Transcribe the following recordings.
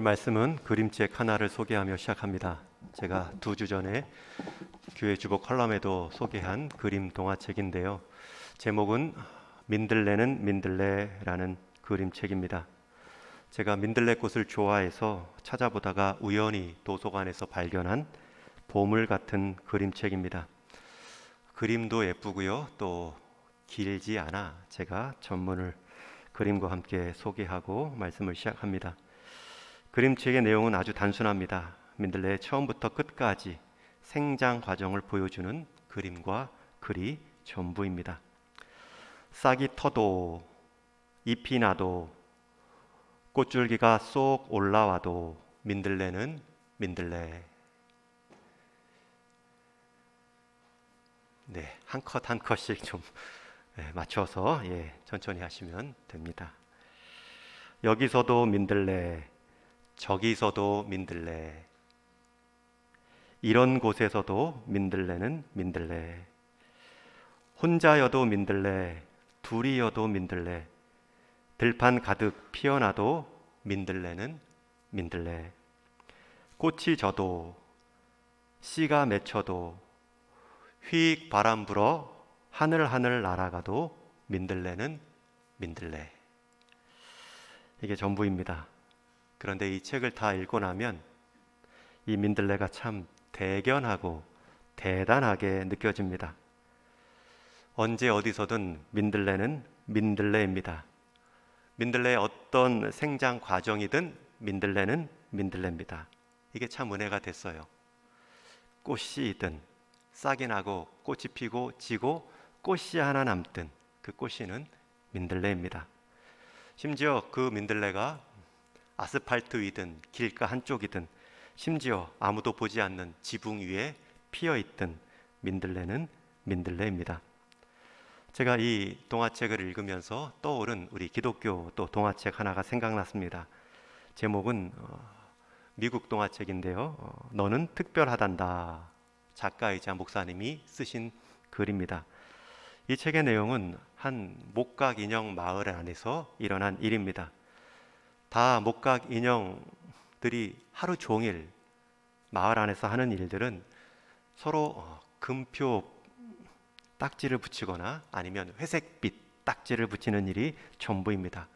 오늘 말씀은 그림책 하나를 소개하며 시작합니다. 제가 2주 전에 교회 주보 컬럼에도 소개한 그림 동화책인데요. 제목은 민들레는 민들레라는 그림책입니다. 제가 민들레꽃을 좋아해서 찾아보다가 우연히 도서관에서 발견한 보물 같은 그림책입니다. 그림도 예쁘고요. 또 길지 않아 제가 전문을 그림과 함께 소개하고 말씀을 시작합니다. 그림책의 내용은 아주 단순합니다. 민들레의 처음부터 끝까지 생장 과정을 보여주는 그림과 글이 전부입니다. 싹이 터도 잎이 나도 꽃줄기가 쏙 올라와도 민들레는 민들레. 네, 한 컷 한 컷씩 좀 맞춰서 천천히 하시면 됩니다. 여기서도 민들레, 저기서도 민들레, 이런 곳에서도 민들레는 민들레, 혼자여도 민들레, 둘이여도 민들레, 들판 가득 피어나도 민들레는 민들레, 꽃이 져도 씨가 맺혀도 휙 바람 불어 하늘 날아가도 민들레는 민들레. 이게 전부입니다. 그런데 이 책을 다 읽고 나면 이 민들레가 참 대견하고 대단하게 느껴집니다. 언제 어디서든 민들레는 민들레입니다. 민들레의 어떤 생장 과정이든 민들레는 민들레입니다. 이게 참 은혜가 됐어요. 꽃이든 싹이 나고 꽃이 피고 지고 꽃이 하나 남든 그 꽃이는 민들레입니다. 심지어 그 민들레가 아스팔트 위든 길가 한쪽이든 심지어 아무도 보지 않는 지붕 위에 피어있든 민들레는 민들레입니다. 제가 이 동화책을 읽으면서 떠오른 우리 기독교 또 동화책 하나가 생각났습니다. 제목은 미국 동화책인데요. 너는 특별하단다. 작가이자 목사님이 쓰신 글입니다. 이 책의 내용은 한 목각 인형 마을 안에서 일어난 일입니다. 다 목각 인형들이 하루 종일 마을 안에서 하는 일들은 서로 금표 딱지를 붙이거나 아니면 회색빛 딱지를 붙이는 일이 전부입니다.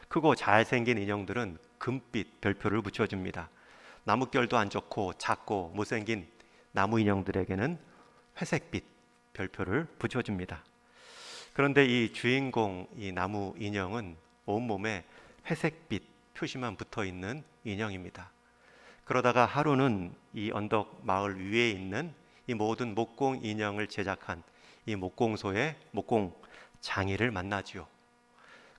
크고 잘생긴 인형들은 금빛 별표를 붙여줍니다. 나뭇결도 안 좋고 작고 못생긴 나무 인형들에게는 회색빛 별표를 붙여줍니다. 그런데 이 주인공 이 나무 인형은 온몸에 회색빛 표시만 붙어있는 인형입니다. 그러다가 하루는 이 언덕 마을 위에 있는 이 모든 목공 인형을 제작한 이 목공소의 목공 장이를 만나지요.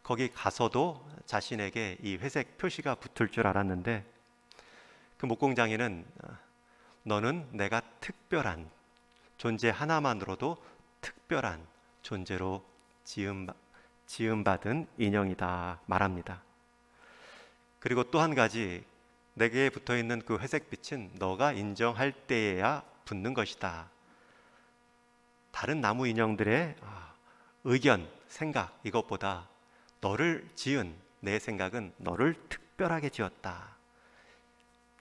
거기 가서도 자신에게 이 회색 표시가 붙을 줄 알았는데 그 목공장인은 너는 내가 특별한 존재 하나만으로도 특별한 존재로 지음받은 인형이다 말합니다. 그리고 또 한 가지, 내게 붙어있는 그 회색빛은 너가 인정할 때에야 붙는 것이다. 다른 나무 인형들의 의견, 생각 이것보다 너를 지은 내 생각은 너를 특별하게 지었다.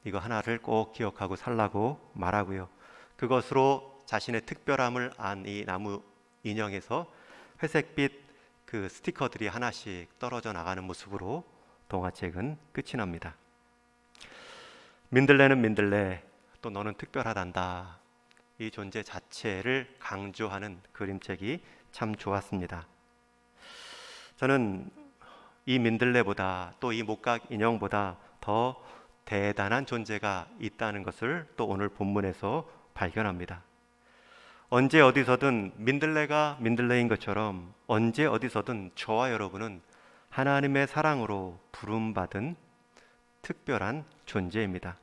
이거 하나를 꼭 기억하고 살라고 말하고요. 그것으로 자신의 특별함을 안 이 나무 인형에서 회색빛 그 스티커들이 하나씩 떨어져 나가는 모습으로 동화책은 끝이 납니다. 민들레는 민들레, 또 너는 특별하단다. 이 존재 자체를 강조하는 그림책이 참 좋았습니다. 저는 이 민들레보다 또 이 목각 인형보다 더 대단한 존재가 있다는 것을 또 오늘 본문에서 발견합니다. 언제 어디서든 민들레가 민들레인 것처럼 언제 어디서든 저와 여러분은 하나님의 사랑으로 부름받은 특별한 존재입니다.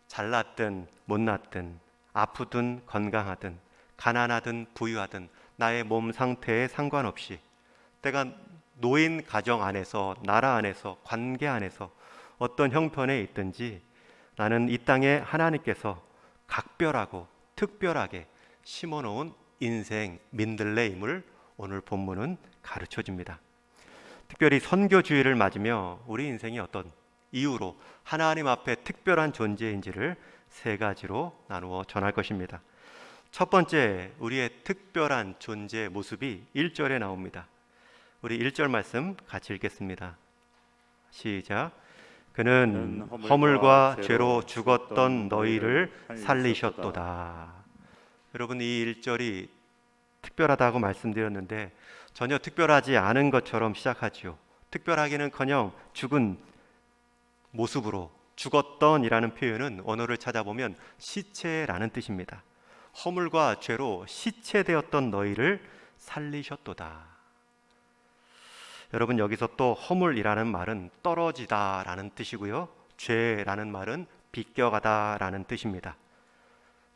잘났든 못났든 아프든 건강하든 가난하든 부유하든 나의 몸 상태에 상관없이 내가 노인 가정 안에서 나라 안에서 관계 안에서 어떤 형편에 있든지 나는 이 땅에 하나님께서 각별하고 특별하게 심어놓은 인생 민들레임을 오늘 본문은 가르쳐줍니다. 특별히 선교주의를 맞으며 우리 인생이 어떤 이유로 하나님 앞에 특별한 존재인지를 세 가지로 나누어 전할 것입니다. 첫 번째, 우리의 특별한 존재 모습이 1절에 나옵니다. 우리 1절 말씀 같이 읽겠습니다. 시작. 그는 허물과 죄로 죽었던 너희를 살리셨도다. 여러분, 이 1절이 특별하다고 말씀드렸는데 전혀 특별하지 않은 것처럼 시작하지요. 특별하기는커녕 죽은 모습으로, 죽었던이라는 표현은 원어를 찾아보면 시체라는 뜻입니다. 허물과 죄로 시체되었던 너희를 살리셨도다. 여러분, 여기서 또 허물이라는 말은 떨어지다라는 뜻이고요, 죄라는 말은 비껴가다라는 뜻입니다.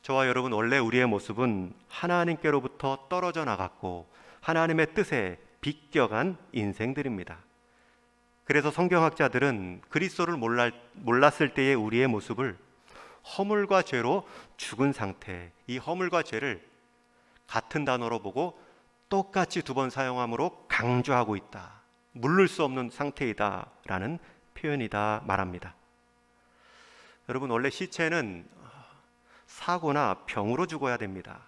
저와 여러분, 원래 우리의 모습은 하나님께로부터 떨어져 나갔고 하나님의 뜻에 비껴간 인생들입니다. 그래서 성경학자들은 그리스도를 몰랐을 때의 우리의 모습을 허물과 죄로 죽은 상태, 이 허물과 죄를 같은 단어로 보고 똑같이 두 번 사용함으로 강조하고 있다, 물를 수 없는 상태이다 라는 표현이다 말합니다. 여러분, 원래 시체는 사고나 병으로 죽어야 됩니다.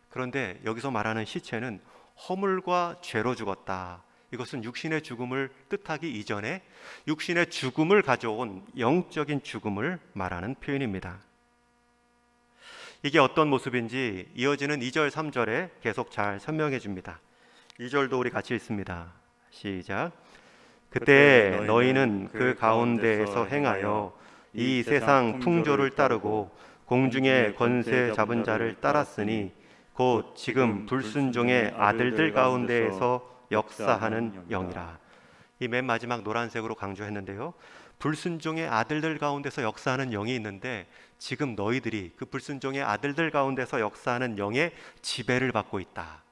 그런데 여기서 말하는 시체는 허물과 죄로 죽었다. 이것은 육신의 죽음을 뜻하기 이전에 육신의 죽음을 가져온 영적인 죽음을 말하는 표현입니다. 이게 어떤 모습인지 이어지는 2절, 3절에 계속 잘 설명해 줍니다. 2절도 우리 같이 읽습니다. 시작. 그때 너희는 그 가운데에서 행하여 이 세상 풍조를 따르고 공중의 권세 잡은 자를 따랐으니 곧 지금 불순종의 아들들 가운데에서 역사하는 영이라. 이 맨 마지막 노란색으로 강조했는데요, 불순종의 아들들 가운데서 역사하는 영이 있는데 지금 너희들이 그 불순종의 아들들 가운데서 역사하는 영의 지배를 받고 있다.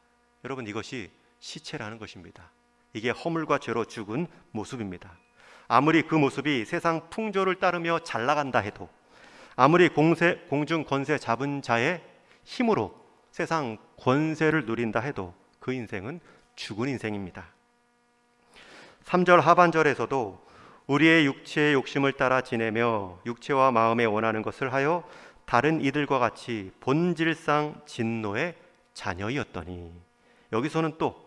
여러분, 이것이 시체라는 것입니다. 이게 허물과 죄로 죽은 모습입니다. 아무리 그 모습이 세상 풍조를 따르며 잘 나간다 해도, 아무리 공중 권세 잡은 자의 힘으로 세상 권세를 누린다 해도 그 인생은 죽은 인생입니다. 3절 하반절에서도 우리의 육체의 욕심을 따라 지내며 육체와 마음에 원하는 것을 하여 다른 이들과 같이 본질상 진노의 자녀이었더니, 여기서는 또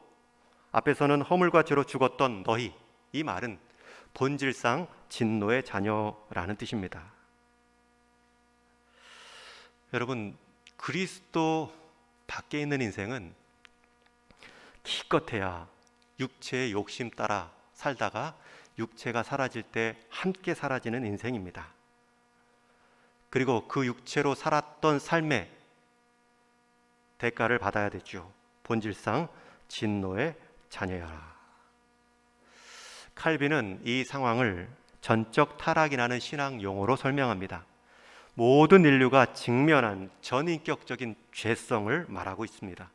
앞에서는 허물과 죄로 죽었던 너희, 이 말은 본질상 진노의 자녀라는 뜻입니다. 여러분, 그리스도 밖에 있는 인생은 기껏해야 육체의 욕심 따라 살다가 육체가 사라질 때 함께 사라지는 인생입니다. 그리고 그 육체로 살았던 삶의 대가를 받아야 되죠. 본질상 진노의 자녀여라. 칼빈은 이 상황을 전적 타락이라는 신학 용어로 설명합니다. 모든 인류가 직면한 전인격적인 죄성을 말하고 있습니다.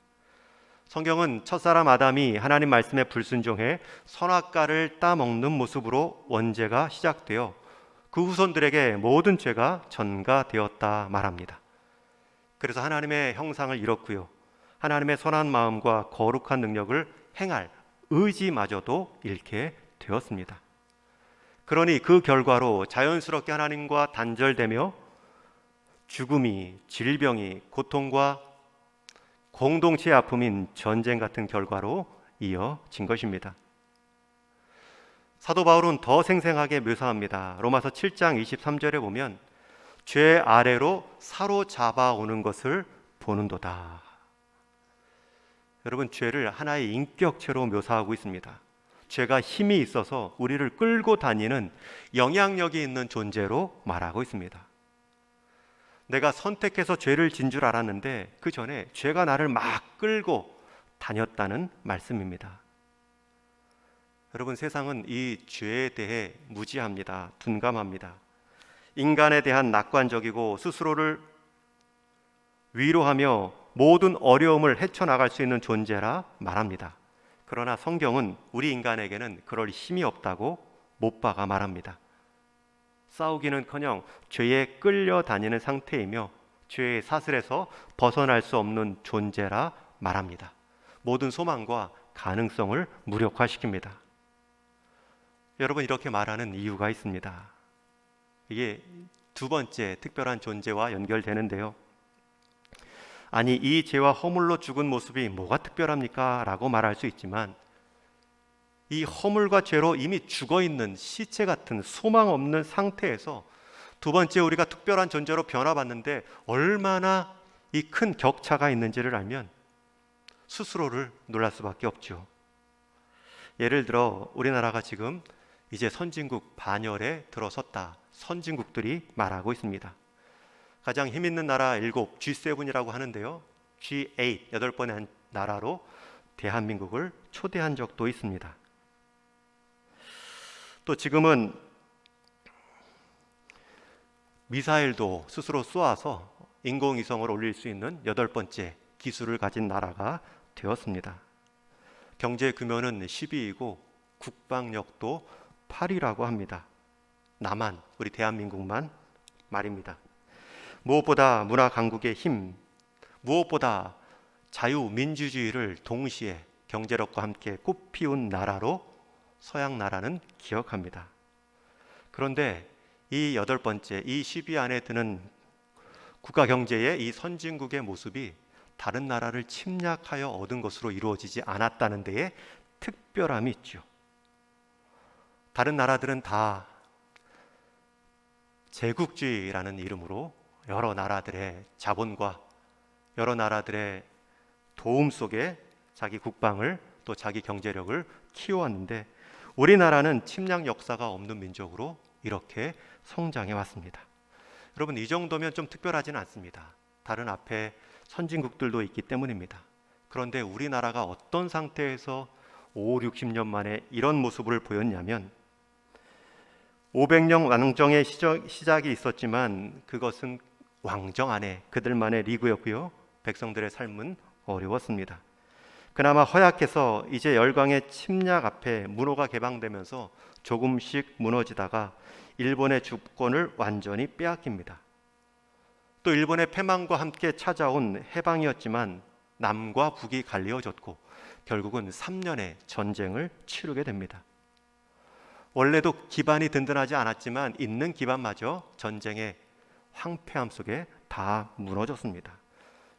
성경은 첫사람 아담이 하나님 말씀에 불순종해 선악과를 따먹는 모습으로 원죄가 시작되어 그 후손들에게 모든 죄가 전가되었다 말합니다. 그래서 하나님의 형상을 잃었고요, 하나님의 선한 마음과 거룩한 능력을 행할 의지마저도 잃게 되었습니다. 그러니 그 결과로 자연스럽게 하나님과 단절되며 죽음이, 질병이, 고통과 공동체의 아픔인 전쟁 같은 결과로 이어진 것입니다. 사도 바울은 더 생생하게 묘사합니다. 로마서 7장 23절에 보면 죄 아래로 사로잡아 오는 것을 보는도다. 여러분, 죄를 하나의 인격체로 묘사하고 있습니다. 죄가 힘이 있어서 우리를 끌고 다니는 영향력이 있는 존재로 말하고 있습니다. 내가 선택해서 죄를 진 줄 알았는데 그 전에 죄가 나를 막 끌고 다녔다는 말씀입니다. 여러분, 세상은 이 죄에 대해 무지합니다. 둔감합니다. 인간에 대한 낙관적이고 스스로를 위로하며 모든 어려움을 헤쳐나갈 수 있는 존재라 말합니다. 그러나 성경은 우리 인간에게는 그럴 힘이 없다고 못 박아 말합니다. 싸우기는커녕 죄에 끌려다니는 상태이며 죄의 사슬에서 벗어날 수 없는 존재라 말합니다. 모든 소망과 가능성을 무력화시킵니다. 여러분, 이렇게 말하는 이유가 있습니다. 이게 두 번째 특별한 존재와 연결되는데요. 아니, 이 죄와 허물로 죽은 모습이 뭐가 특별합니까? 라고 말할 수 있지만, 이 허물과 죄로 이미 죽어있는 시체 같은 소망 없는 상태에서 두 번째 우리가 특별한 존재로 변화받는데 얼마나 이 큰 격차가 있는지를 알면 스스로를 놀랄 수밖에 없죠. 예를 들어 우리나라가 지금 이제 선진국 반열에 들어섰다, 선진국들이 말하고 있습니다. 가장 힘있는 나라 7, G7이라고 하는데요, G8, 8번의 나라로 대한민국을 초대한 적도 있습니다. 또 지금은 미사일도 스스로 쏘아서 인공위성을 올릴 수 있는 8번째 기술을 가진 나라가 되었습니다. 경제 규모는 10위이고 국방력도 8위라고 합니다. 나만, 우리 대한민국만 말입니다. 무엇보다 문화 강국의 힘, 무엇보다 자유민주주의를 동시에 경제력과 함께 꽃피운 나라로 서양 나라는 기억합니다. 그런데 이 8번째, 이 10위 안에 드는 국가 경제의 이 선진국의 모습이 다른 나라를 침략하여 얻은 것으로 이루어지지 않았다는 데에 특별함이 있죠. 다른 나라들은 다 제국주의라는 이름으로 여러 나라들의 자본과 여러 나라들의 도움 속에 자기 국방을 또 자기 경제력을 키워왔는데, 우리나라는 침략 역사가 없는 민족으로 이렇게 성장해 왔습니다. 여러분, 이 정도면 좀 특별하지는 않습니다. 다른 앞에 선진국들도 있기 때문입니다. 그런데 우리나라가 어떤 상태에서 5, 60년 만에 이런 모습을 보였냐면, 500년 왕정의 시작이 있었지만 그것은 왕정 안에 그들만의 리그였고요, 백성들의 삶은 어려웠습니다. 그나마 허약해서 이제 열강의 침략 앞에 문호가 개방되면서 조금씩 무너지다가 일본의 주권을 완전히 빼앗깁니다. 또 일본의 패망과 함께 찾아온 해방이었지만 남과 북이 갈리어졌고 결국은 3년의 전쟁을 치르게 됩니다. 원래도 기반이 든든하지 않았지만 있는 기반마저 전쟁의 황폐함 속에 다 무너졌습니다.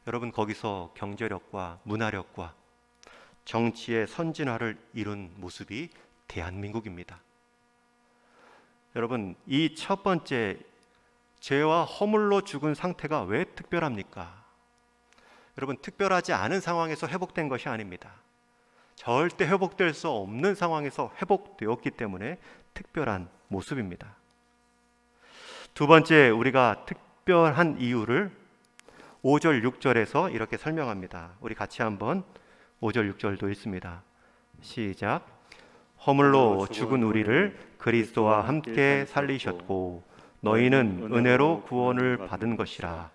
여러분, 거기서 경제력과 문화력과 정치의 선진화를 이룬 모습이 대한민국입니다. 여러분, 이 첫 번째 죄와 허물로 죽은 상태가 왜 특별합니까? 여러분, 특별하지 않은 상황에서 회복된 것이 아닙니다. 절대 회복될 수 없는 상황에서 회복되었기 때문에 특별한 모습입니다. 두 번째, 우리가 특별한 이유를 5절, 6절에서 이렇게 설명합니다. 우리 같이 한번 5절, 6절도 읽습니다. 시작. 허물로 죽은 우리를 그리스도와 함께 살리셨고 너희는 은혜로 구원을 받은 것이라.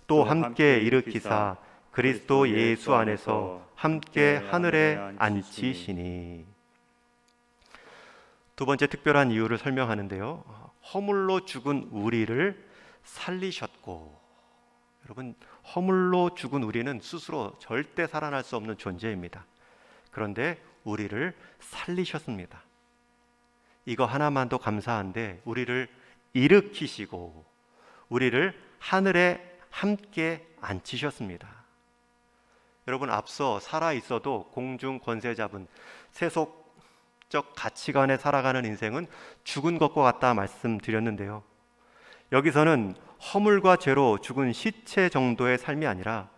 또 함께 일으키사 그리스도 예수 안에서 함께 하늘에 앉히시니. 두 번째 특별한 이유를 설명하는데요, 허물로 죽은 우리를 살리셨고. 여러분, 허물로 죽은 우리는 스스로 절대 살아날 수 없는 존재입니다. 그런데 우리를 살리셨습니다. 이거 하나만도 감사한데 우리를 일으키시고 우리를 하늘에 함께 앉히셨습니다. 여러분, 앞서 살아 있어도 공중 권세 잡은 세속적 가치관에 살아가는 인생은 죽은 것과 같다 말씀드렸는데요, 여기서는 허물과 죄로 죽은 시체 정도의 삶이 아니라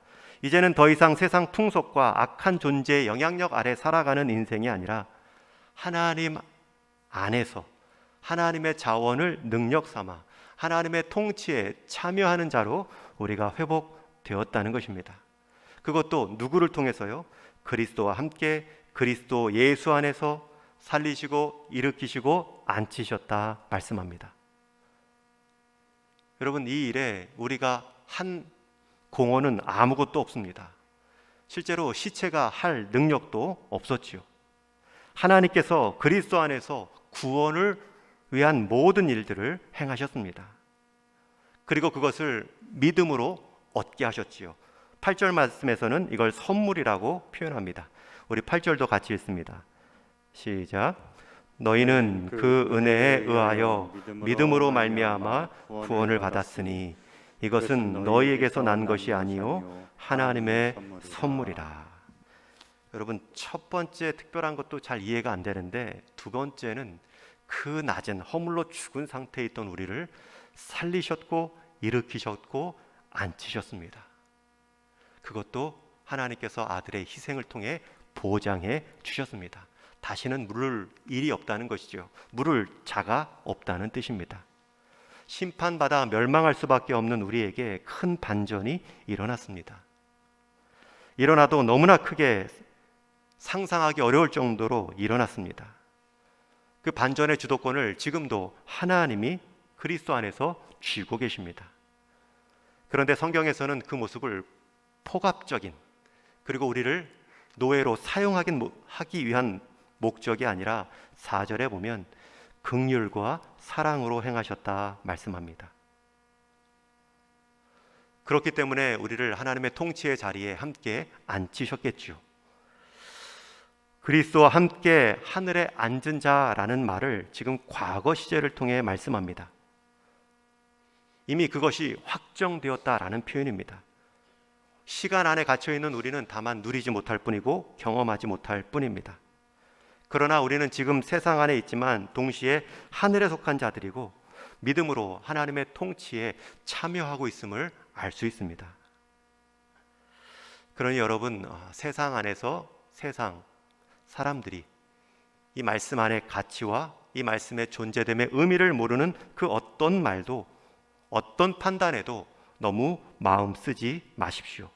이제는 더 이상 세상 풍속과 악한 존재의 영향력 아래 살아가는 인생이 아니라 하나님 안에서 하나님의 자원을 능력 삼아 하나님의 통치에 참여하는 자로 우리가 회복되었다는 것입니다. 그것도 누구를 통해서요? 그리스도와 함께 그리스도 예수 안에서 살리시고 일으키시고 앉히셨다 말씀합니다. 여러분, 이 일에 우리가 한 공헌은 아무것도 없습니다. 실제로 시체가 할 능력도 없었지요. 하나님께서 그리스도 안에서 구원을 위한 모든 일들을 행하셨습니다. 그리고 그것을 믿음으로 얻게 하셨지요. 8절 말씀에서는 이걸 선물이라고 표현합니다. 우리 8절도 같이 읽습니다. 시작. 너희는 그 은혜에 의하여 믿음으로 말미암아 구원을 받았으니 이것은 너희에게서 난 것이 아니요 하나님의 선물이라. 여러분, 첫 번째 특별한 것도 잘 이해가 안 되는데, 두 번째는 그 낮은 허물로 죽은 상태에 있던 우리를 살리셨고 일으키셨고 앉히셨습니다. 그것도 하나님께서 아들의 희생을 통해 보장해 주셨습니다. 다시는 물을 일이 없다는 것이죠. 물을 자가 없다는 뜻입니다. 심판받아 멸망할 수밖에 없는 우리에게 큰 반전이 일어났습니다. 일어나도 너무나 크게 상상하기 어려울 정도로 일어났습니다. 그 반전의 주도권을 지금도 하나님이 그리스도 안에서 쥐고 계십니다. 그런데 성경에서는 그 모습을 포괄적인, 그리고 우리를 노예로 사용하기 위한 목적이 아니라 4절에 보면 긍휼과 사랑으로 행하셨다 말씀합니다. 그렇기 때문에 우리를 하나님의 통치의 자리에 함께 앉히셨겠죠. 그리스도와 함께 하늘에 앉은 자라는 말을 지금 과거 시제를 통해 말씀합니다. 이미 그것이 확정되었다라는 표현입니다. 시간 안에 갇혀있는 우리는 다만 누리지 못할 뿐이고 경험하지 못할 뿐입니다. 그러나 우리는 지금 세상 안에 있지만 동시에 하늘에 속한 자들이고 믿음으로 하나님의 통치에 참여하고 있음을 알 수 있습니다. 그러니 여러분, 세상 안에서 세상 사람들이 이 말씀 안의 가치와 이 말씀의 존재됨의 의미를 모르는 그 어떤 말도, 어떤 판단에도 너무 마음 쓰지 마십시오.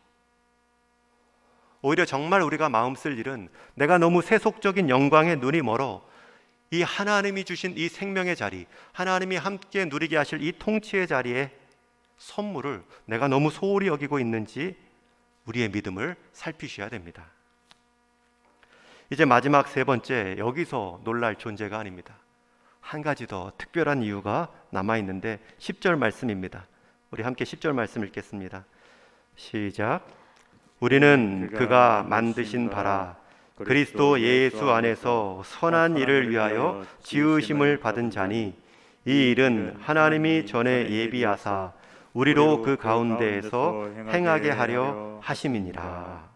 오히려 정말 우리가 마음 쓸 일은 내가 너무 세속적인 영광에 눈이 멀어 이 하나님이 주신 이 생명의 자리, 하나님이 함께 누리게 하실 이 통치의 자리에 선물을 내가 너무 소홀히 여기고 있는지 우리의 믿음을 살피셔야 됩니다. 이제 마지막 세 번째, 여기서 놀랄 존재가 아닙니다. 한 가지 더 특별한 이유가 남아있는데 10절 말씀입니다. 우리 함께 10절 말씀 읽겠습니다. 시작. 우리는 그가 만드신 바라 그리스도 예수 안에서 선한 일을 위하여 지으심을 받은 자니 이 일은 하나님이 전에 예비하사 우리로 그 가운데에서 행하게 하려 하심이니라.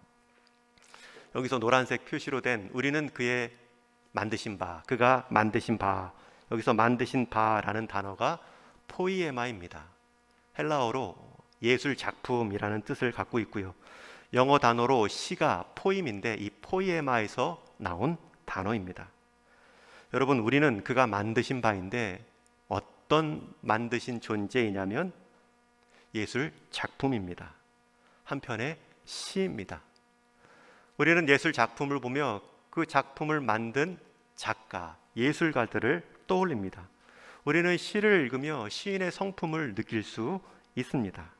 여기서 노란색 표시로 된 우리는 그의 만드신 바, 그가 만드신 바, 여기서 만드신 바라는 단어가 포이에마입니다. 헬라어로 예술 작품이라는 뜻을 갖고 있고요. 영어 단어로 시가 포임인데 이 포이에마에서 나온 단어입니다. 여러분, 우리는 그가 만드신 바인데 어떤 만드신 존재이냐면 예술 작품입니다. 한편의 시입니다. 우리는 예술 작품을 보며 그 작품을 만든 작가, 예술가들을 떠올립니다. 우리는 시를 읽으며 시인의 성품을 느낄 수 있습니다.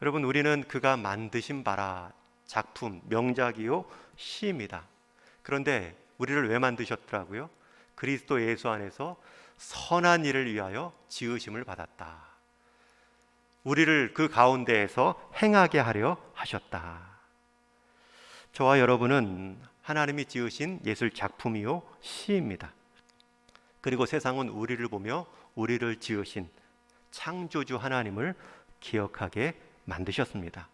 여러분, 우리는 그가 만드신 바라 작품, 명작이요 시입니다. 그런데 우리를 왜 만드셨더라고요? 그리스도 예수 안에서 선한 일을 위하여 지으심을 받았다. 우리를 그 가운데에서 행하게 하려 하셨다. 저와 여러분은 하나님이 지으신 예술 작품이요 시입니다. 그리고 세상은 우리를 보며 우리를 지으신 창조주 하나님을 기억하게 만드셨습니다.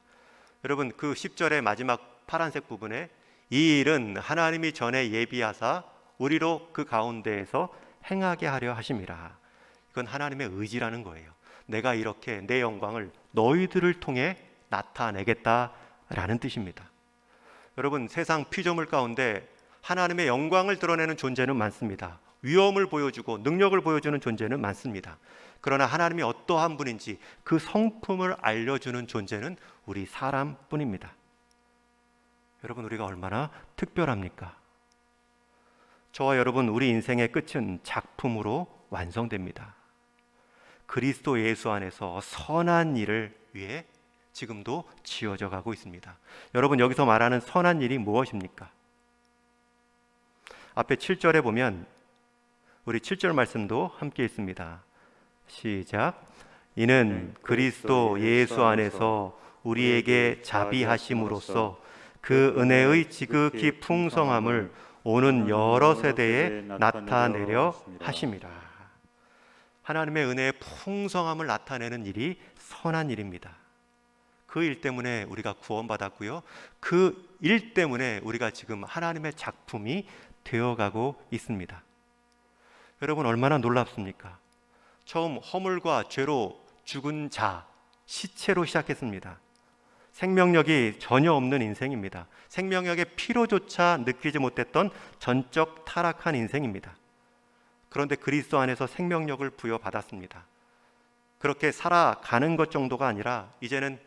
여러분, 그 10절의 마지막 파란색 부분에 이 일은 하나님이 전에 예비하사 우리로 그 가운데에서 행하게 하려 하심이라. 이건 하나님의 의지라는 거예요. 내가 이렇게 내 영광을 너희들을 통해 나타내겠다라는 뜻입니다. 여러분, 세상 피조물 가운데 하나님의 영광을 드러내는 존재는 많습니다. 위엄을 보여주고 능력을 보여주는 존재는 많습니다. 그러나 하나님이 어떠한 분인지 그 성품을 알려주는 존재는 우리 사람뿐입니다. 여러분, 우리가 얼마나 특별합니까? 저와 여러분, 우리 인생의 끝은 작품으로 완성됩니다. 그리스도 예수 안에서 선한 일을 위해 지금도 지어져 가고 있습니다. 여러분, 여기서 말하는 선한 일이 무엇입니까? 앞에 7절에 보면 우리 7절 말씀도 함께 있습니다. 시작. 이는 그리스도 예수 안에서 우리에게 자비하심으로써 그 은혜의 지극히 풍성함을 오는 여러 세대에 나타내려 하심이라. 하나님의 은혜의 풍성함을 나타내는 일이 선한 일입니다. 그 일 때문에 우리가 구원받았고요, 그 일 때문에 우리가 지금 하나님의 작품이 되어가고 있습니다. 여러분, 얼마나 놀랍습니까? 처음 허물과 죄로 죽은 자, 시체로 시작했습니다. 생명력이 전혀 없는 인생입니다. 생명력의 피로조차 느끼지 못했던 전적 타락한 인생입니다. 그런데 그리스도 안에서 생명력을 부여받았습니다. 그렇게 살아가는 것 정도가 아니라 이제는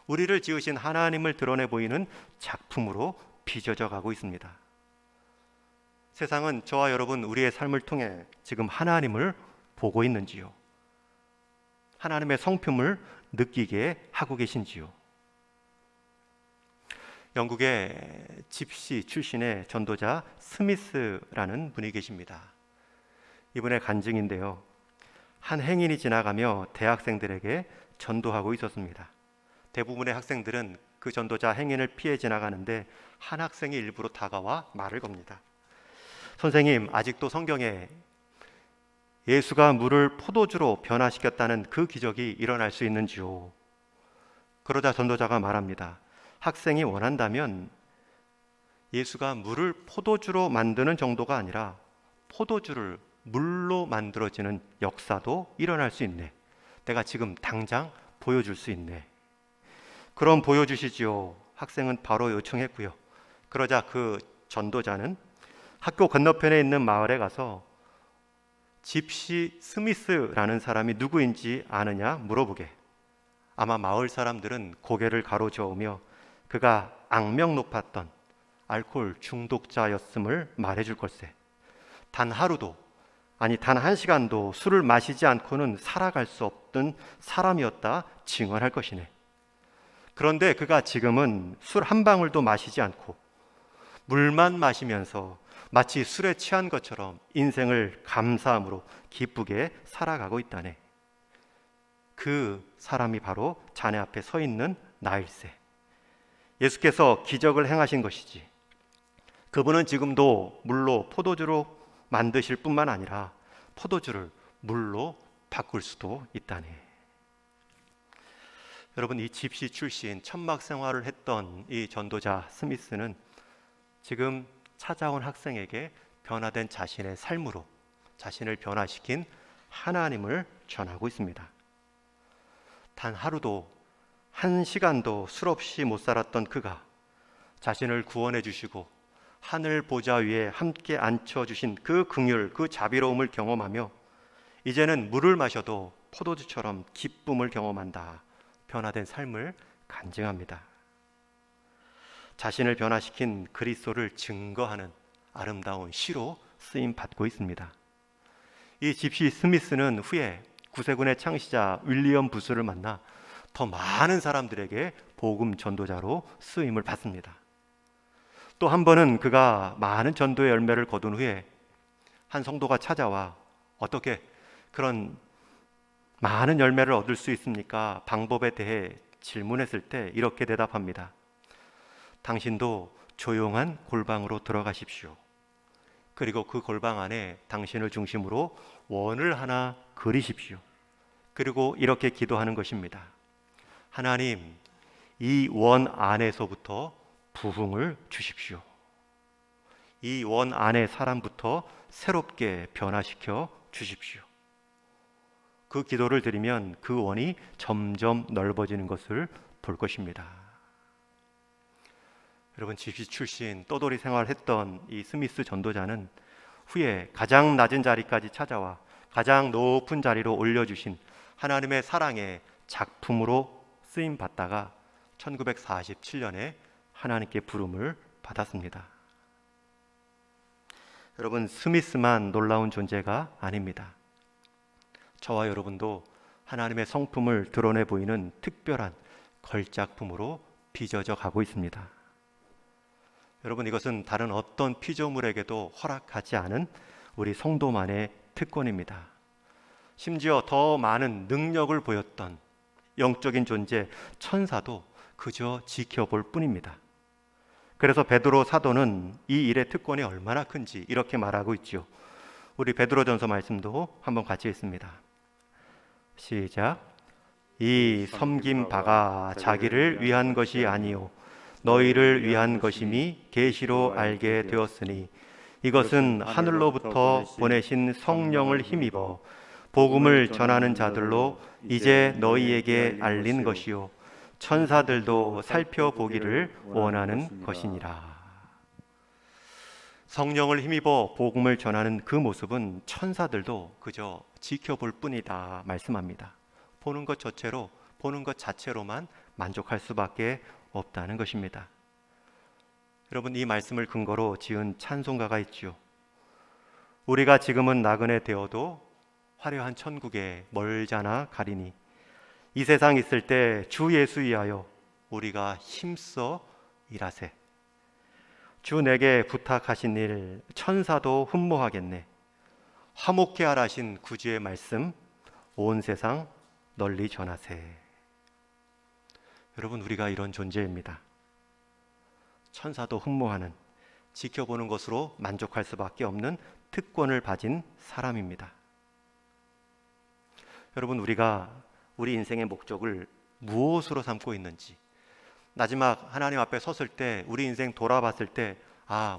우리를 지으신 하나님을 드러내 보이는 작품으로 빚어져 가고 있습니다. 세상은 저와 여러분, 우리의 삶을 통해 지금 하나님을 보고 있는지요? 하나님의 성품을 느끼게 하고 계신지요? 영국의 집시 출신의 전도자 스미스라는 분이 계십니다. 이분의 간증인데요, 한 행인이 지나가며 대학생들에게 전도하고 있었습니다. 대부분의 학생들은 그 전도자 행인을 피해 지나가는데 한 학생이 일부러 다가와 말을 겁니다. 선생님, 아직도 성경에 예수가 물을 포도주로 변화시켰다는 그 기적이 일어날 수 있는지요? 그러자 전도자가 말합니다. 학생이 원한다면 예수가 물을 포도주로 만드는 정도가 아니라 포도주를 물로 만들어지는 역사도 일어날 수 있네. 내가 지금 당장 보여줄 수 있네. 그럼 보여주시지요. 학생은 바로 요청했고요. 그러자 그 전도자는 학교 건너편에 있는 마을에 가서 집시 스미스라는 사람이 누구인지 아느냐 물어보게. 아마 마을 사람들은 고개를 가로저으며 그가 악명 높았던 알코올 중독자였음을 말해줄 걸세. 단 하루도, 아니 단 한 시간도 술을 마시지 않고는 살아갈 수 없던 사람이었다 증언할 것이네. 그런데 그가 지금은 술 한 방울도 마시지 않고 물만 마시면서 마치 술에 취한 것처럼 인생을 감사함으로 기쁘게 살아가고 있다네. 그 사람이 바로 자네 앞에 서 있는 나일세. 예수께서 기적을 행하신 것이지. 그분은 지금도 물로 포도주로 만드실 뿐만 아니라 포도주를 물로 바꿀 수도 있다네. 여러분, 이 집시 출신 천막 생활을 했던 이 전도자 스미스는 지금 찾아온 학생에게 변화된 자신의 삶으로 자신을 변화시킨 하나님을 전하고 있습니다. 단 하루도, 한 시간도 술 없이 못 살았던 그가 자신을 구원해 주시고 하늘 보좌 위에 함께 앉혀주신 그 긍휼, 그 자비로움을 경험하며 이제는 물을 마셔도 포도주처럼 기쁨을 경험한다. 변화된 삶을 간증합니다. 자신을 변화시킨 그리스도를 증거하는 아름다운 시로 쓰임 받고 있습니다. 이 집시 스미스는 후에 구세군의 창시자 윌리엄 부스를 만나 더 많은 사람들에게 복음 전도자로 쓰임을 받습니다. 또 한 번은 그가 많은 전도의 열매를 거둔 후에 한 성도가 찾아와 어떻게 그런 많은 열매를 얻을 수 있습니까? 방법에 대해 질문했을 때 이렇게 대답합니다. 당신도 조용한 골방으로 들어가십시오. 그리고 그 골방 안에 당신을 중심으로 원을 하나 그리십시오. 그리고 이렇게 기도하는 것입니다. 하나님, 이 원 안에서부터 부흥을 주십시오. 이 원 안의 사람부터 새롭게 변화시켜 주십시오. 그 기도를 드리면 그 원이 점점 넓어지는 것을 볼 것입니다. 여러분, 집시 출신 떠돌이 생활했던 이 스미스 전도자는 후에 가장 낮은 자리까지 찾아와 가장 높은 자리로 올려주신 하나님의 사랑의 작품으로 쓰임 받다가 1947년에 하나님께 부름을 받았습니다. 여러분, 스미스만 놀라운 존재가 아닙니다. 저와 여러분도 하나님의 성품을 드러내 보이는 특별한 걸작품으로 빚어져 가고 있습니다. 여러분, 이것은 다른 어떤 피조물에게도 허락하지 않은 우리 성도만의 특권입니다. 심지어 더 많은 능력을 보였던 영적인 존재 천사도 그저 지켜볼 뿐입니다. 그래서 베드로 사도는 이 일의 특권이 얼마나 큰지 이렇게 말하고 있죠. 우리 베드로전서 말씀도 한번 같이 읽습니다. 시작. 이 섬긴 바가 자기를 위한 것이 아니요 너희를 위한 것임이 계시로 알게 되었으니 이것은 하늘로부터 보내신 성령을 힘입어 복음을 전하는 자들로 이제 너희에게 알린 것이요 천사들도 살펴보기를 원하는 것이니라. 성령을 힘입어 복음을 전하는 그 모습은 천사들도 그저 지켜볼 뿐이다 말씀합니다. 보는 것 자체로만 만족할 수밖에 없다는 것입니다. 여러분, 이 말씀을 근거로 지은 찬송가가 있죠. 우리가 지금은 나그네 되어도 화려한 천국에 멀잖아 가리니 이 세상 있을 때 주 예수 위하여 우리가 힘써 일하세. 주 내게 부탁하신 일 천사도 흠모하겠네. 화목케 하라신 구주의 말씀 온 세상 널리 전하세. 여러분, 우리가 이런 존재입니다. 천사도 흠모하는, 지켜보는 것으로 만족할 수밖에 없는 특권을 가진 사람입니다. 여러분, 우리가 우리 인생의 목적을 무엇으로 삼고 있는지, 마지막 하나님 앞에 섰을 때 우리 인생 돌아봤을 때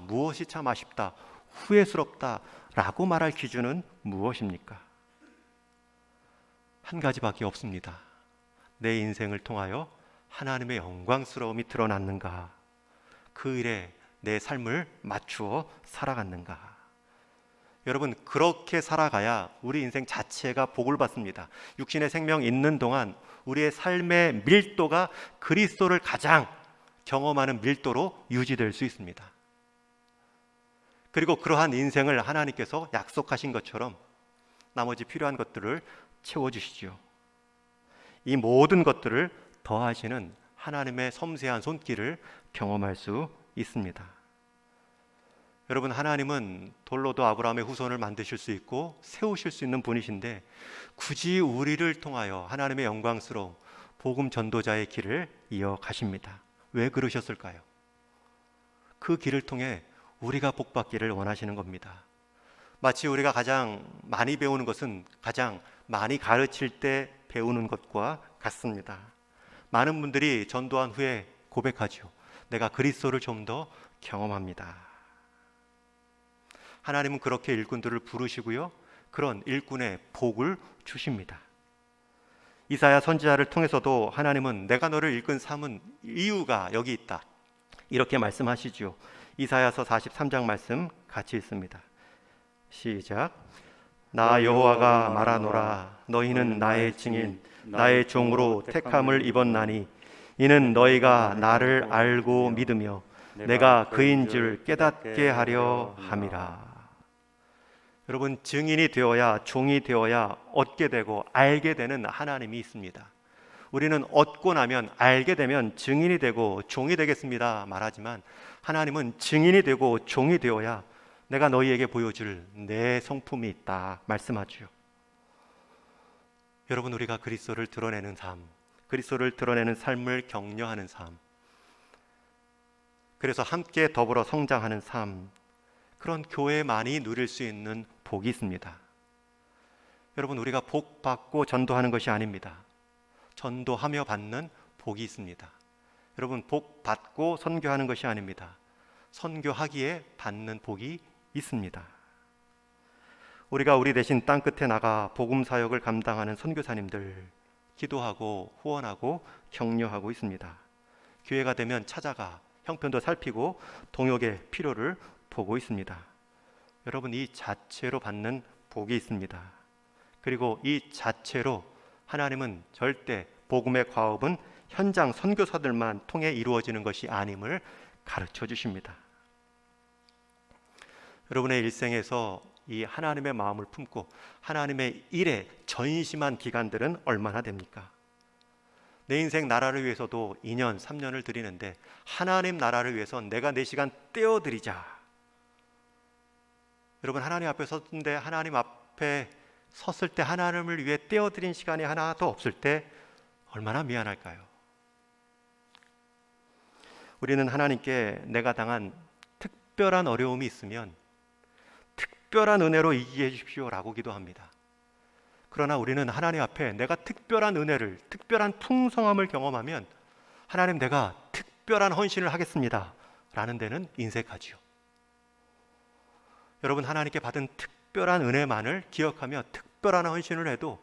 무엇이 참 아쉽다, 후회스럽다 라고 말할 기준은 무엇입니까? 한 가지밖에 없습니다. 내 인생을 통하여 하나님의 영광스러움이 드러났는가, 그 일에 내 삶을 맞추어 살아갔는가. 여러분, 그렇게 살아가야 우리 인생 자체가 복을 받습니다. 육신의 생명 있는 동안 우리의 삶의 밀도가 그리스도를 가장 경험하는 밀도로 유지될 수 있습니다. 그리고 그러한 인생을 하나님께서 약속하신 것처럼 나머지 필요한 것들을 채워주시죠. 이 모든 것들을 더하시는 하나님의 섬세한 손길을 경험할 수 있습니다. 여러분, 하나님은 돌로도 아브라함의 후손을 만드실 수 있고 세우실 수 있는 분이신데 굳이 우리를 통하여 하나님의 영광스러운 복음 전도자의 길을 이어가십니다. 왜 그러셨을까요? 그 길을 통해 우리가 복받기를 원하시는 겁니다. 마치 우리가 가장 많이 배우는 것은 가장 많이 가르칠 때 배우는 것과 같습니다. 많은 분들이 전도한 후에 고백하죠. 내가 그리스도를 좀 더 경험합니다. 하나님은 그렇게 일꾼들을 부르시고요, 그런 일꾼의 복을 주십니다. 이사야 선지자를 통해서도 하나님은 내가 너를 일꾼 삼은 이유가 여기 있다 이렇게 말씀하시죠. 이사야서 43장 말씀 같이 읽습니다. 시작. 나 여호와가 말하노라. 너희는 나의 증인 나의 종으로 택함을 입었나니 이는 너희가 나를 알고 믿으며 내가 그인 줄 깨닫게 하려 함이라. 여러분, 증인이 되어야, 종이 되어야 얻게 되고 알게 되는 하나님이 있습니다. 우리는 얻고 나면, 알게 되면 증인이 되고 종이 되겠습니다 말하지만 하나님은 증인이 되고 종이 되어야 내가 너희에게 보여줄 내 성품이 있다 말씀하죠. 여러분, 우리가 그리스도를 드러내는 삶, 그리스도를 드러내는 삶을 격려하는 삶, 그래서 함께 더불어 성장하는 삶, 그런 교회만이 누릴 수 있는 복이 있습니다. 여러분, 우리가 복 받고 전도하는 것이 아닙니다. 전도하며 받는 복이 있습니다. 여러분, 복 받고 선교하는 것이 아닙니다. 선교하기에 받는 복이 있습니다. 우리가 우리 대신 땅끝에 나가 복음 사역을 감당하는 선교사님들 기도하고 후원하고 격려하고 있습니다. 기회가 되면 찾아가 형편도 살피고 동역의 필요를 보고 있습니다. 여러분, 이 자체로 받는 복이 있습니다. 그리고 이 자체로 하나님은 절대 복음의 과업은 현장 선교사들만 통해 이루어지는 것이 아님을 가르쳐 주십니다. 여러분의 일생에서 이 하나님의 마음을 품고 하나님의 일에 전심한 기간들은 얼마나 됩니까? 내 인생 나라를 위해서도 2년, 3년을 드리는데 하나님 나라를 위해서 내가 내 시간 떼어드리자. 여러분, 하나님 앞에 섰는데 하나님 앞에 섰을 때 하나님을 위해 떼어드린 시간이 하나도 없을 때 얼마나 미안할까요? 우리는 하나님께 내가 당한 특별한 어려움이 있으면 특별한 은혜로 이기게 해주십시오 라고 기도합니다. 그러나 우리는 하나님 앞에 내가 특별한 은혜를, 특별한 풍성함을 경험하면 하나님, 내가 특별한 헌신을 하겠습니다 라는 데는 인색하지요. 여러분, 하나님께 받은 특별한 은혜만을 기억하며 특별한 헌신을 해도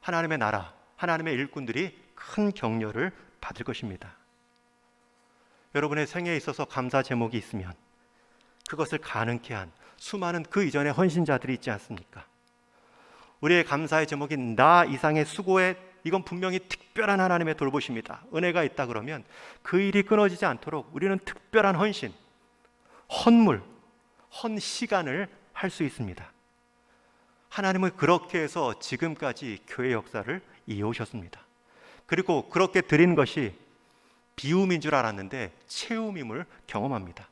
하나님의 나라, 하나님의 일꾼들이 큰 격려를 받을 것입니다. 여러분의 생애에 있어서 감사 제목이 있으면 그것을 가능케 한 수많은 그 이전의 헌신자들이 있지 않습니까? 우리의 감사의 제목인 나 이상의 수고에 이건 분명히 특별한 하나님의 돌보십니다. 은혜가 있다 그러면 그 일이 끊어지지 않도록 우리는 특별한 헌신, 헌물, 헌시간을 할 수 있습니다. 하나님은 그렇게 해서 지금까지 교회 역사를 이어오셨습니다. 그리고 그렇게 드린 것이 비움인 줄 알았는데 채움임을 경험합니다.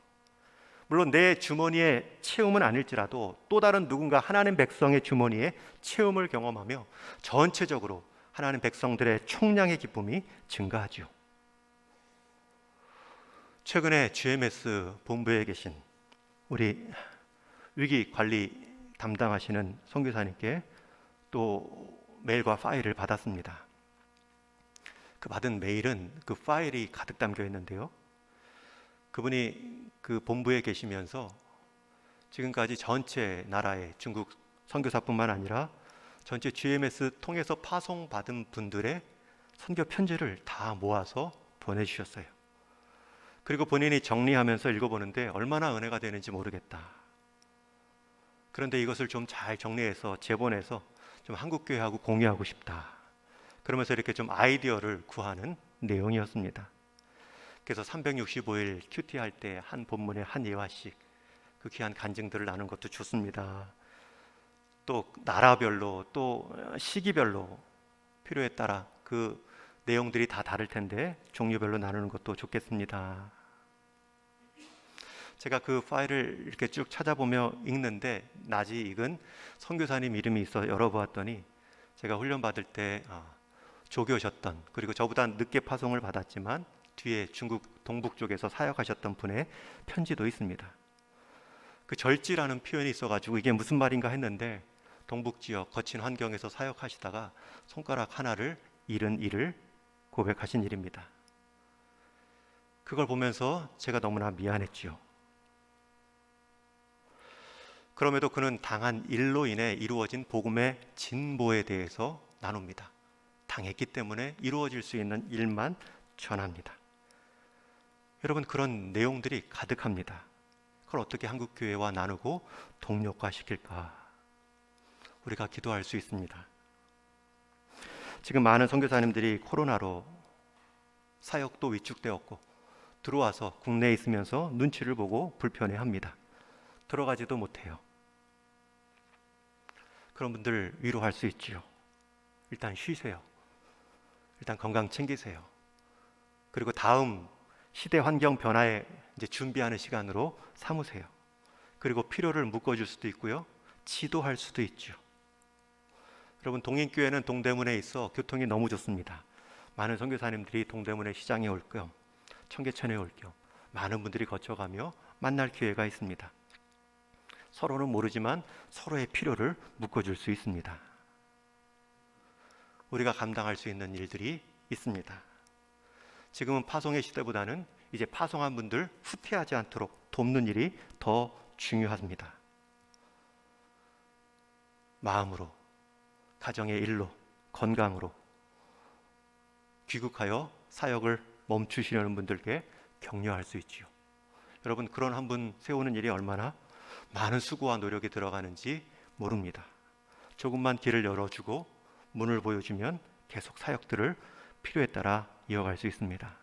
물론 내 주머니의 채움은 아닐지라도 또 다른 누군가 하나님 백성의 주머니에 채움을 경험하며 전체적으로 하나님 백성들의 총량의 기쁨이 증가하지요. 최근에 GMS 본부에 계신 우리 위기 관리 담당하시는 선교사님께 또 메일과 파일을 받았습니다. 그 받은 메일은 그 파일이 가득 담겨 있는데요, 그분이 그 본부에 계시면서 지금까지 전체 나라의 중국 선교사뿐만 아니라 전체 GMS 통해서 파송받은 분들의 선교 편지를 다 모아서 보내주셨어요. 그리고 본인이 정리하면서 읽어보는데 얼마나 은혜가 되는지 모르겠다. 그런데 이것을 좀 잘 정리해서 제본해서 좀 한국교회하고 공유하고 싶다. 그러면서 이렇게 좀 아이디어를 구하는 내용이었습니다. 그래서 365일 큐티 할 때 한 본문에 한 예화씩 그 귀한 간증들을 나눈 것도 좋습니다. 또 나라별로 또 시기별로 필요에 따라 그 내용들이 다 다를 텐데 종류별로 나누는 것도 좋겠습니다. 제가 그 파일을 이렇게 쭉 찾아보며 읽는데 낮이 익은 선교사님 이름이 있어 열어보았더니 제가 훈련 받을 때 조교셨던, 그리고 저보다 늦게 파송을 받았지만 뒤에 중국 동북 쪽에서 사역하셨던 분의 편지도 있습니다. 그 절지라는 표현이 있어가지고 이게 무슨 말인가 했는데 동북 지역 거친 환경에서 사역하시다가 손가락 하나를 잃은 일을 고백하신 일입니다. 그걸 보면서 제가 너무나 미안했지요. 그럼에도 그는 당한 일로 인해 이루어진 복음의 진보에 대해서 나눕니다. 당했기 때문에 이루어질 수 있는 일만 전합니다. 여러분, 그런 내용들이 가득합니다. 그걸 어떻게 한국교회와 나누고 동력화시킬까? 우리가 기도할 수 있습니다. 지금 많은 선교사님들이 코로나로 사역도 위축되었고 들어와서 국내에 있으면서 눈치를 보고 불편해합니다. 들어가지도 못해요. 그런 분들 위로할 수 있지요. 일단 쉬세요. 일단 건강 챙기세요. 그리고 다음 시대 환경 변화에 이제 준비하는 시간으로 삼으세요. 그리고 필요를 묶어줄 수도 있고요, 지도할 수도 있죠. 여러분, 동인교회는 동대문에 있어 교통이 너무 좋습니다. 많은 선교사님들이 동대문에 시장에 올 겸 청계천에 올 겸 많은 분들이 거쳐가며 만날 기회가 있습니다. 서로는 모르지만 서로의 필요를 묶어줄 수 있습니다. 우리가 감당할 수 있는 일들이 있습니다. 지금은 파송의 시대보다는 이제 파송한 분들 후퇴하지 않도록 돕는 일이 더 중요합니다. 마음으로, 가정의 일로, 건강으로 귀국하여 사역을 멈추시려는 분들께 격려할 수 있지요. 여러분, 그런 한 분 세우는 일이 얼마나 많은 수고와 노력이 들어가는지 모릅니다. 조금만 길을 열어주고 문을 보여주면 계속 사역들을 필요에 따라 이어갈 수 있습니다.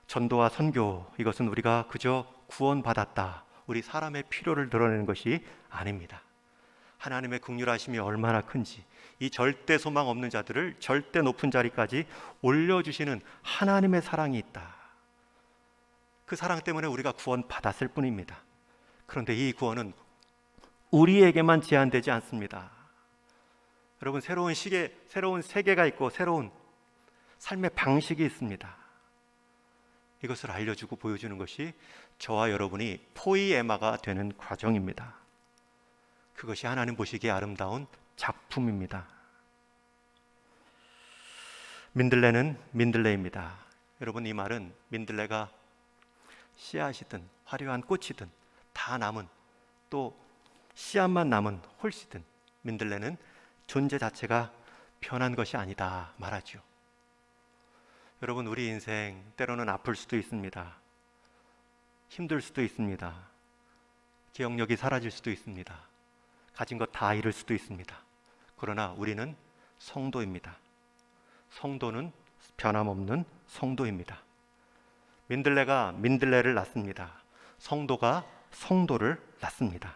전도와 선교, 이것은 우리가 그저 구원받았다, 우리 사람의 필요를 드러내는 것이 아닙니다. 하나님의 긍휼하심이 얼마나 큰지, 이 절대 소망 없는 자들을 절대 높은 자리까지 올려주시는 하나님의 사랑이 있다. 그 사랑 때문에 우리가 구원받았을 뿐입니다. 그런데 이 구원은 우리에게만 제한되지 않습니다. 여러분, 새로운 시계, 새로운 세계가 있고 새로운 삶의 방식이 있습니다. 이것을 알려주고 보여주는 것이 저와 여러분이 포이에마가 되는 과정입니다. 그것이 하나님 보시기에 아름다운 작품입니다. 민들레는 민들레입니다. 여러분, 이 말은 민들레가 씨앗이든 화려한 꽃이든 다 남은, 또 씨앗만 남은 홀씨든 민들레는 존재 자체가 변한 것이 아니다 말하죠. 여러분, 우리 인생 때로는 아플 수도 있습니다. 힘들 수도 있습니다. 기억력이 사라질 수도 있습니다. 가진 것 다 잃을 수도 있습니다. 그러나 우리는 성도입니다. 성도는 변함없는 성도입니다. 민들레가 민들레를 낳습니다. 성도가 성도를 낳습니다.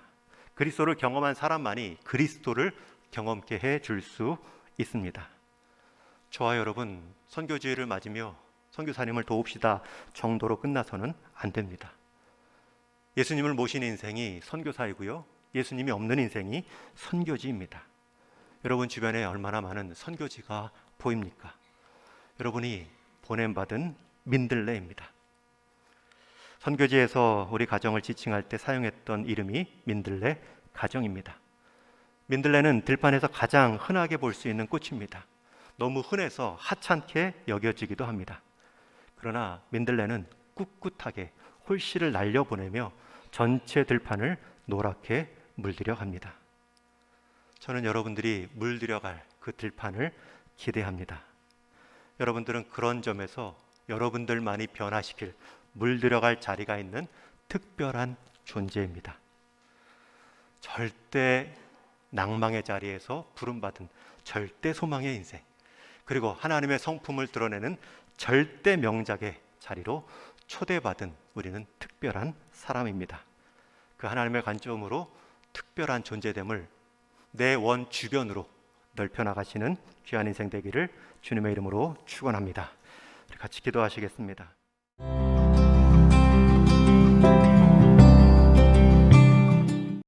그리스도를 경험한 사람만이 그리스도를 경험케 해줄 수 있습니다. 저와 여러분, 선교주의를 맞으며 선교사님을 도웁시다 정도로 끝나서는 안 됩니다. 예수님을 모신 인생이 선교사이고요, 예수님이 없는 인생이 선교지입니다. 여러분 주변에 얼마나 많은 선교지가 보입니까? 여러분이 보냄받은 민들레입니다. 선교지에서 우리 가정을 지칭할 때 사용했던 이름이 민들레 가정입니다. 민들레는 들판에서 가장 흔하게 볼 수 있는 꽃입니다. 너무 흔해서 하찮게 여겨지기도 합니다. 그러나 민들레는 꿋꿋하게 홀씨를 날려보내며 전체 들판을 노랗게 물들여 갑니다. 저는 여러분들이 물들여갈 그 들판을 기대합니다. 여러분들은 그런 점에서 여러분들만이 변화시킬 물들여갈 자리가 있는 특별한 존재입니다. 절대 낭망의 자리에서 부름받은 절대 소망의 인생, 그리고 하나님의 성품을 드러내는 절대 명작의 자리로 초대받은 우리는 특별한 사람입니다. 그 하나님의 관점으로 특별한 존재됨을 내 원 주변으로 넓혀나가시는 귀한 인생 되기를 주님의 이름으로 축원합니다. 같이 기도하시겠습니다.